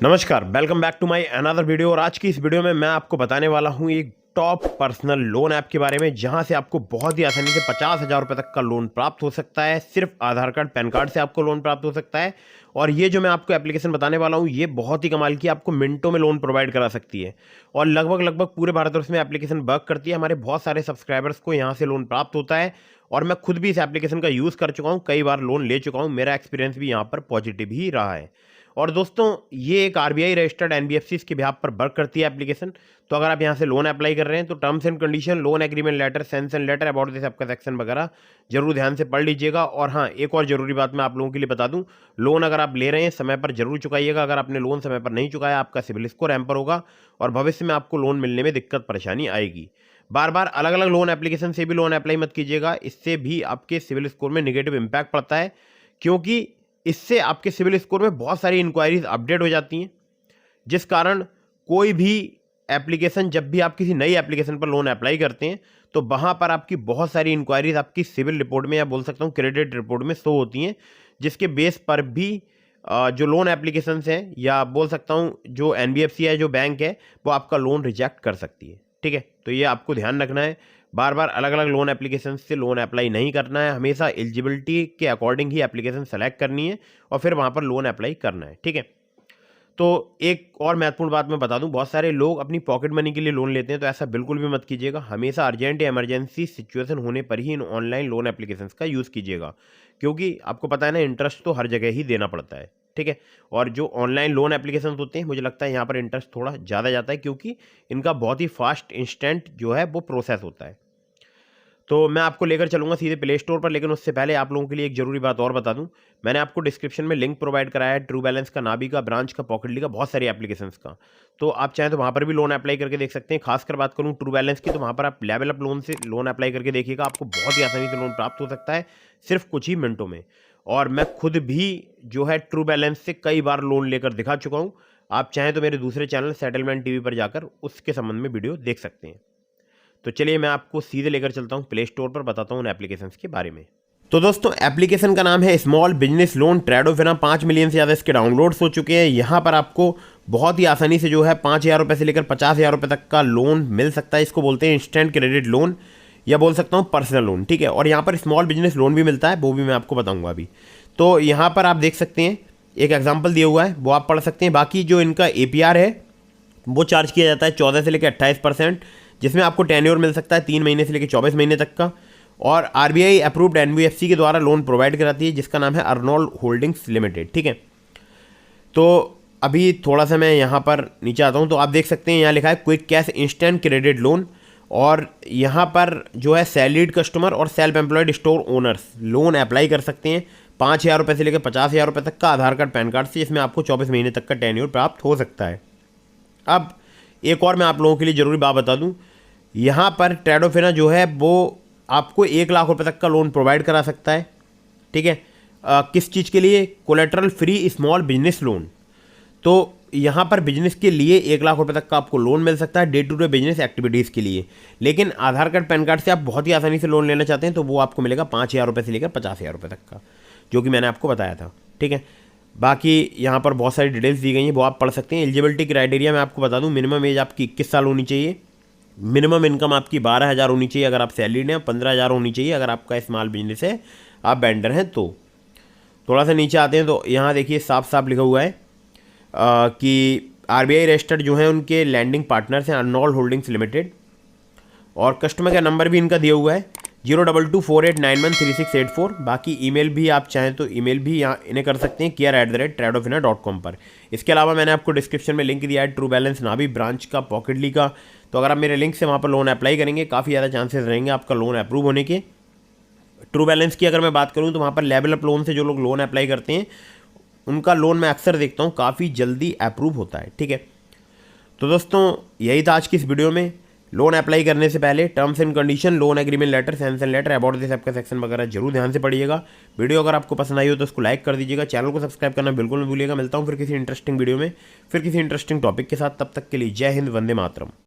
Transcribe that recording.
नमस्कार, welcome back to my another video. और आज की इस वीडियो में मैं आपको बताने वाला हूं एक टॉप पर्सनल लोन ऐप के बारे में, जहां से आपको बहुत ही आसानी से 50,000 रुपये तक का लोन प्राप्त हो सकता है। सिर्फ आधार कार्ड पैन कार्ड से आपको लोन प्राप्त हो सकता है। और ये जो मैं आपको एप्लीकेशन बताने वाला हूं, ये बहुत ही कमाल की आपको मिनटों में लोन प्रोवाइड करा सकती है। और लगभग पूरे भारतवर्ष में एप्लीकेशन वर्क करती है। हमारे बहुत सारे सब्सक्राइबर्स को यहाँ से लोन प्राप्त होता है और मैं खुद भी इस एप्लीकेशन का यूज़ कर चुका हूँ, कई बार लोन ले चुका हूँ। मेरा एक्सपीरियंस भी यहाँ पर पॉजिटिव ही रहा है। और दोस्तों, ये एक आरबीआई रजिस्टर्ड एनबीएफसीज के बिहाफ पर वर्क करती है एप्लीकेशन। तो अगर आप यहाँ से लोन अप्लाई कर रहे हैं तो terms and condition, loan agreement letter, sanction letter, about this आपका सेक्शन वगैरह जरूर ध्यान से पढ़ लीजिएगा। और हाँ, एक और जरूरी बात मैं आप लोगों के लिए बता दूं, लोन अगर आप ले रहे हैं समय पर जरूर चुकाइएगा। अगर आपने लोन समय पर नहीं चुकाया, आपका सिबिल स्कोर हैम्पर होगा और भविष्य में आपको लोन मिलने में दिक्कत परेशानी आएगी। बार बार अलग अलग लोन एप्लीकेशन से भी लोन अप्लाई मत कीजिएगा, इससे भी आपके सिबिल स्कोर में निगेटिव इम्पैक्ट पड़ता है। क्योंकि इससे आपके सिविल स्कोर में बहुत सारी इंक्वायरीज अपडेट हो जाती हैं, जिस कारण कोई भी एप्लीकेशन, जब भी आप किसी नई एप्लीकेशन पर लोन अप्लाई करते हैं तो वहाँ पर आपकी बहुत सारी इंक्वायरीज आपकी सिविल रिपोर्ट में, या बोल सकता हूँ क्रेडिट रिपोर्ट में शो होती हैं, जिसके बेस पर भी जो लोन एप्लीकेशंस हैं, या बोल सकता हूँ जो एनबीएफसी है, जो बैंक है, वो आपका लोन रिजेक्ट कर सकती है। ठीक है, तो ये आपको ध्यान रखना है। बार बार अलग अलग लोन एप्लीकेशन से लोन अप्लाई नहीं करना है। हमेशा एलिजिबिलिटी के अकॉर्डिंग ही एप्लीकेशन सेलेक्ट करनी है और फिर वहाँ पर लोन अप्लाई करना है। ठीक है, तो एक और महत्वपूर्ण बात मैं बता दूं, बहुत सारे लोग अपनी पॉकेट मनी के लिए लोन लेते हैं, तो ऐसा बिल्कुल भी मत कीजिएगा। हमेशा अर्जेंट या इमरजेंसी सिचुएशन होने पर ही इन ऑनलाइन लोन एप्लीकेशंस का यूज़ कीजिएगा, क्योंकि आपको पता है ना, इंटरेस्ट तो हर जगह ही देना पड़ता है। ठीक है, और जो ऑनलाइन लोन एप्लीकेशंस होते हैं, मुझे लगता है यहाँ पर इंटरेस्ट थोड़ा ज़्यादा जाता है, क्योंकि इनका बहुत ही फास्ट इंस्टेंट जो है वो प्रोसेस होता है। तो मैं आपको लेकर चलूँगा सीधे प्ले स्टोर पर, लेकिन उससे पहले आप लोगों के लिए एक जरूरी बात और बता दूं। मैंने आपको डिस्क्रिप्शन में लिंक प्रोवाइड कराया है ट्रू बैलेंस का, नाबी का, ब्रांच का, पॉकेटली का, बहुत सारी एप्लीकेशंस का। तो आप चाहें तो वहाँ पर भी लोन अप्लाई करके देख सकते हैं। खासकर बात करूँ ट्रू बैलेंस की, तो वहाँ पर आप लेवल अप लोन से लोन अप्लाई करके देखिएगा, आपको बहुत ही आसानी से लोन प्राप्त हो सकता है, सिर्फ कुछ ही मिनटों में। और मैं खुद भी जो है ट्रू बैलेंस से कई बार लोन लेकर दिखा चुका हूँ। आप चाहें तो मेरे दूसरे चैनल सेटलमेंट टीवी पर जाकर उसके संबंध में वीडियो देख सकते हैं। तो चलिए मैं आपको सीधे लेकर चलता हूं प्ले स्टोर पर, बताता हूं उन एप्लीकेशंस के बारे में। तो दोस्तों, एप्लीकेशन का नाम है स्मॉल बिजनेस लोन ट्रेडोफिना। 5 मिलियन से ज़्यादा इसके डाउनलोड्स हो चुके हैं। यहाँ पर आपको बहुत ही आसानी से जो है 5,000 रुपये से लेकर 50,000 रुपये तक का लोन मिल सकता है। इसको बोलते हैं इंस्टेंट क्रेडिट लोन, या बोल सकता हूँ पर्सनल लोन। ठीक है, और यहाँ पर स्मॉल बिजनेस लोन भी मिलता है, वो भी मैं आपको बताऊँगा अभी। तो यहाँ पर आप देख सकते हैं, एक एग्जाम्पल दिया हुआ है, वो आप पढ़ सकते हैं। बाकी जो इनका APR है वो चार्ज किया जाता है 14 से लेकर 28%, जिसमें आपको टेन्योर मिल सकता है 3 महीने से लेकर 24 महीने तक का। और आरबीआई अप्रूव्ड एनबीएफसी के द्वारा लोन प्रोवाइड कराती है, जिसका नाम है अर्नोल्ड होल्डिंग्स लिमिटेड। ठीक है, तो अभी थोड़ा सा मैं यहाँ पर नीचे आता हूँ, तो आप देख सकते हैं यहाँ लिखा है quick cash instant credit loan. और यहाँ पर जो है सैलरीड कस्टमर और self employed store owners loan apply कर सकते हैं 5,000 रुपये से लेकर 50,000 रुपये तक का आधार कार्ड पैन कार्ड से, जिसमें आपको 24 महीने तक का टेन्योर प्राप्त हो सकता है। अब एक और मैं आप लोगों के लिए जरूरी बात बता दूं, यहाँ पर ट्रेडोफिना जो है वो आपको 1 लाख रुपए तक का लोन प्रोवाइड करा सकता है। ठीक है, किस चीज़ के लिए? Collateral free small business loan. तो यहाँ पर बिजनेस के लिए 1 लाख रुपए तक का आपको लोन मिल सकता है, day to day business activities के लिए। लेकिन आधार कार्ड पैन कार्ड से आप बहुत ही आसानी से लोन लेना चाहते हैं, तो वो आपको मिलेगा 5,000 रुपये से लेकर 50,000 रुपये तक का, जो कि मैंने आपको बताया था। ठीक है, बाकी यहाँ पर बहुत सारी डिटेल्स दी गई हैं, वो आप पढ़ सकते हैं। एलिजिबिलिटी क्राइटेरिया मैं आपको बता दूं, मिनिमम एज आपकी 21 साल होनी चाहिए, मिनिमम इनकम आपकी 12,000 होनी चाहिए अगर आप सैलरीड हैं, 15,000 होनी चाहिए अगर आपका स्मॉल बिजनेस है, आप वेंडर हैं। तो थोड़ा सा नीचे आते हैं, तो यहाँ देखिए साफ साफ लिखा हुआ है कि आरबीआई रजिस्टर्ड जो है उनके लैंडिंग पार्टनर्स हैं अर्नोल्ड होल्डिंग्स लिमिटेड, और कस्टमर का नंबर भी इनका दिया हुआ है 02248913684। बाकी ईमेल भी आप चाहें तो ईमेल भी यहाँ इन्हें कर सकते हैं care@tradofina.com पर। इसके अलावा मैंने आपको डिस्क्रिप्शन में लिंक दिया है ट्रू बैलेंस, नाबी, ब्रांच का, पॉकेटली का। तो अगर आप मेरे लिंक से वहाँ पर लोन अप्लाई करेंगे, काफ़ी ज़्यादा चांसेस रहेंगे आपका लोन अप्रूव होने के। ट्रू बैलेंस की अगर मैं बात करूँ तो वहाँ पर लेवल अप लोन से जो लोग लोन अप्लाई करते हैं, उनका लोन मैं अक्सर देखता हूँ काफ़ी जल्दी अप्रूव होता है। ठीक है, तो दोस्तों यही था आज की इस वीडियो में। लोन अप्लाई करने से पहले terms and condition, loan agreement letter, sanction letter, about this आपका सेक्शन वगैरह जरूर ध्यान से पढ़िएगा। वीडियो अगर आपको पसंद आई हो तो उसको लाइक कर दीजिएगा, चैनल को सब्सक्राइब करना बिल्कुल नहीं भूलिएगा। मिलता हूँ फिर किसी इंटरेस्टिंग वीडियो में, फिर किसी इंटरेस्टिंग टॉपिक के साथ। तब तक के लिए जय हिंद, वंदे मातरम।